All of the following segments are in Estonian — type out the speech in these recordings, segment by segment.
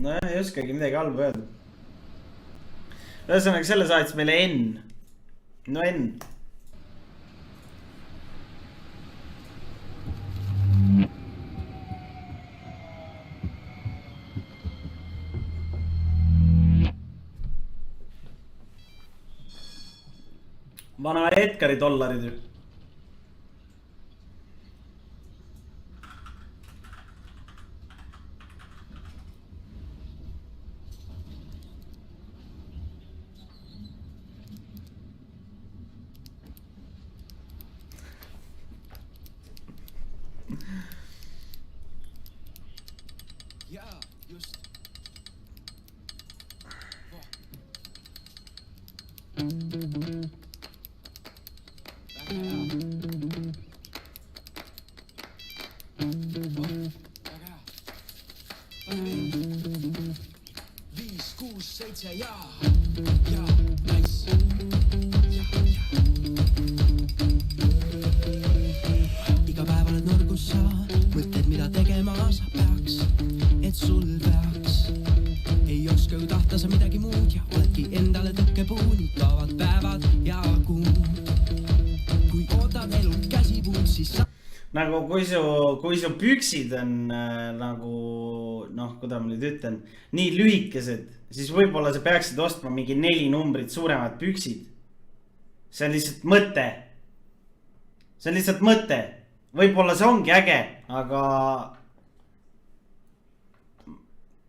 No ei oskagi midagi halba öelda. Ühesõnaga selle saatis meile N. No N. Vana Edgari dollarid. Jaa, just. Iga päev oled nurgus sa mõtled, mida tegema sa peaks, et sul peaks. Ei oska ju tahta sa midagi muud ja oledki endale tõkkepuu, kaovad päevad ja kuud. Kui ootad elult käsipuud, siis sa... Nagu kui su püksid on nagu, noh, kuidas ma nüüd ütlen, nii lühikesed, siis võib-olla sa peaksid ostma mingi 4 numbrit suuremad püksid. See on lihtsalt mõte. See on lihtsalt mõte. Võib-olla see ongi äge, aga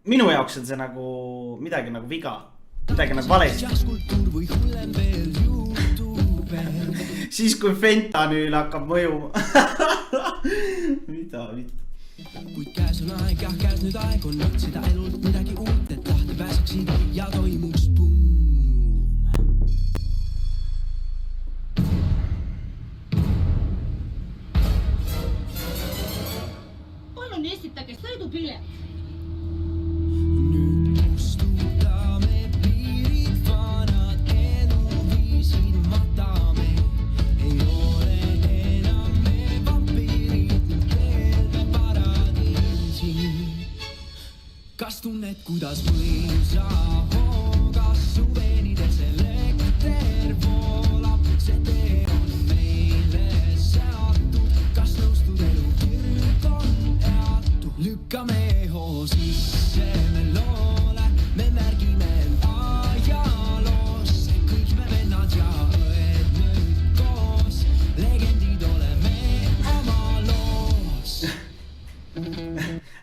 minu jaoks on see nagu midagi nagu viga. Midagi nagu valesti. Siis kui fentanüül hakkab mõjuma. Mida? Kuid käes on aeg, jah käes nüüd aeg on otsida elult midagi uut, et lahti pääseksid ja toimuks buum. Palun esitage sõidupilet. Nüüd kustutame piirid, vanad eluviisid matame. Ei ole enam me vampiirid, nüüd keelme paradiisi. Kas tunned, kuidas mõisa hoogas su veenides elekter voolab? See tee on meile seatud, kas nõustud elu kirg on eatu? Lükkame hoo sisse me loole, me märgime ajaloos. Kõik me vennad ja õed nüüd koos, legendid oleme oma loos.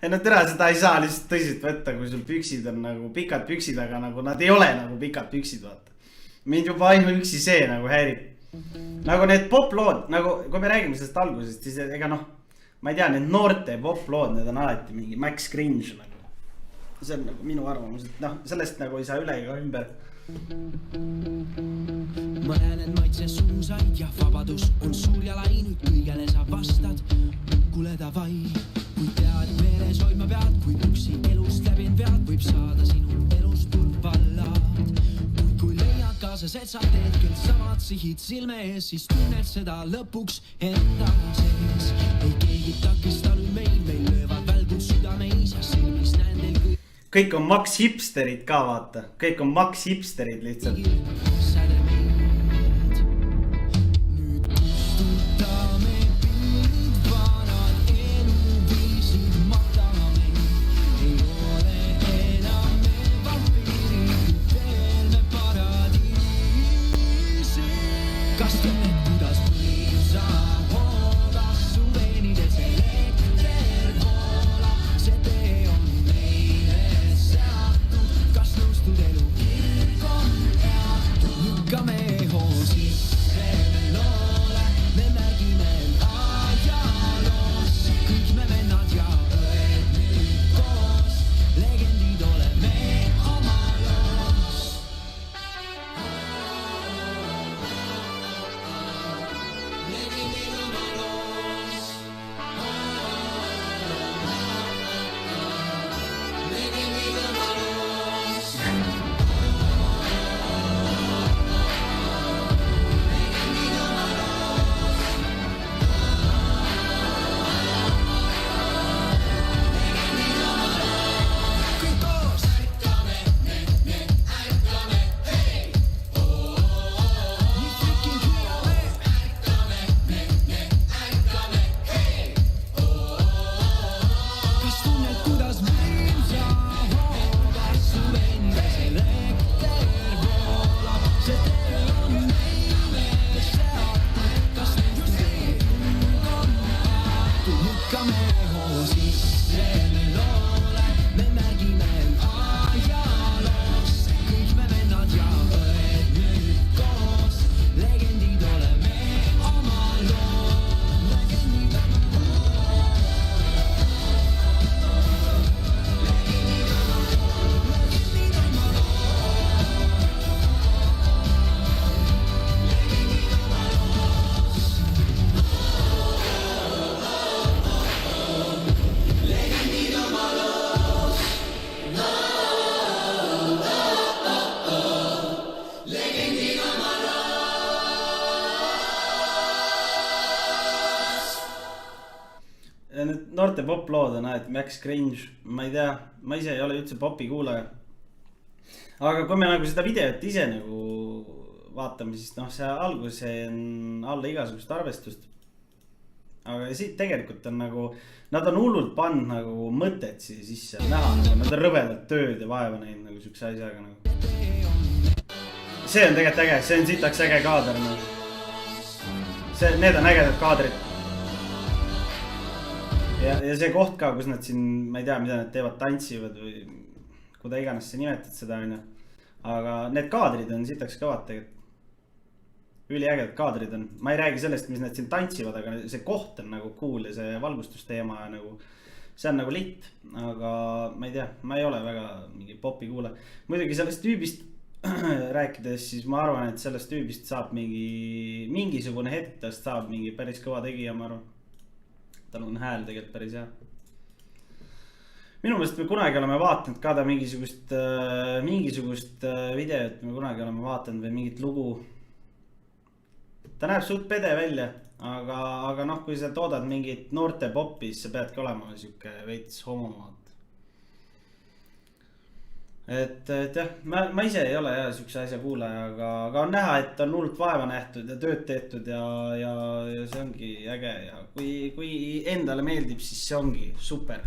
Ei no tere, seda ei saa lihtsalt tõsiselt võtta, kui sul püksid on nagu pikad püksid, aga nagu nad ei ole nagu pikad püksid, vaata. Mind juba ainuüksi see nagu häirib. Nagu need poplood, nagu kui me räägime sellest algusest, siis ega noh, ma ei tea, need noorte poplood, need on alati mingi Max Cringe nagu. See on nagu minu arvamus, et noh, sellest nagu ei saa üle ega ümber. Ma näen, et maitse suusaid ja vabadus on suur ja lai, nüüd kõigele sa vastad. Kule davai, kui tead meeles hoidma pead, kui üksi elust läbin vead, võib saada sinul elust turvallad. Kui leiad kaasas, et sa teed küll samad sihid silme ees, siis tunned seda lõpuks enda sees. Ei keegi takista nüüd meil löövad välgud südameis ja silmis näen teil kõik. Kõik on Max hipsterid ka, vaata. Kõik on Max hipsterid lihtsalt. noorte pop-lood on alati Max Grange, ma ei tea, ma ise ei ole üldse popi kuulaja. aga kui me nagu seda videot ise nagu vaatame, siis noh, see algus on alla igasugust arvestust. aga siit tegelikult on nagu, nad on hullult pannud nagu mõtet siia sisse, näha nagu, nad on rõvedalt tööd ja vaeva näinud nagu siukse asjaga nagu. see on tegelikult äge, see on sitaks äge kaader nagu. Need on ägedad kaadrid. ja see koht ka, kus nad siin, ma ei tea, mida nad teevad, tantsivad või kuda iganes sa nimetad seda on ju. aga need kaadrid on sitaks kõvad tegelikult. üliägedad kaadrid on, ma ei räägi sellest, mis nad siin tantsivad, aga see koht on nagu cool ja see valgustusteema nagu, see on nagu litt, aga ma ei tea, ma ei ole väga mingi popi kuulaja. muidugi sellest tüübist rääkides, siis ma arvan, et sellest tüübist saab mingisugune hetk, tast saab mingi päris kõva tegija, ma arvan. tal on hääl tegelikult päris hea. minu meelest me kunagi oleme vaatanud ka ta mingisugust videot, me kunagi oleme vaatanud või mingit lugu. ta näeb suht pede välja, aga noh, kui sa toodad mingit noorte popi, siis sa peadki olema siuke veits homomaat. et jah, ma ise ei ole jah siukse asja kuulaja, aga on näha, et on hullult vaeva nähtud ja tööd tehtud ja see ongi äge ja kui endale meeldib, siis see ongi super.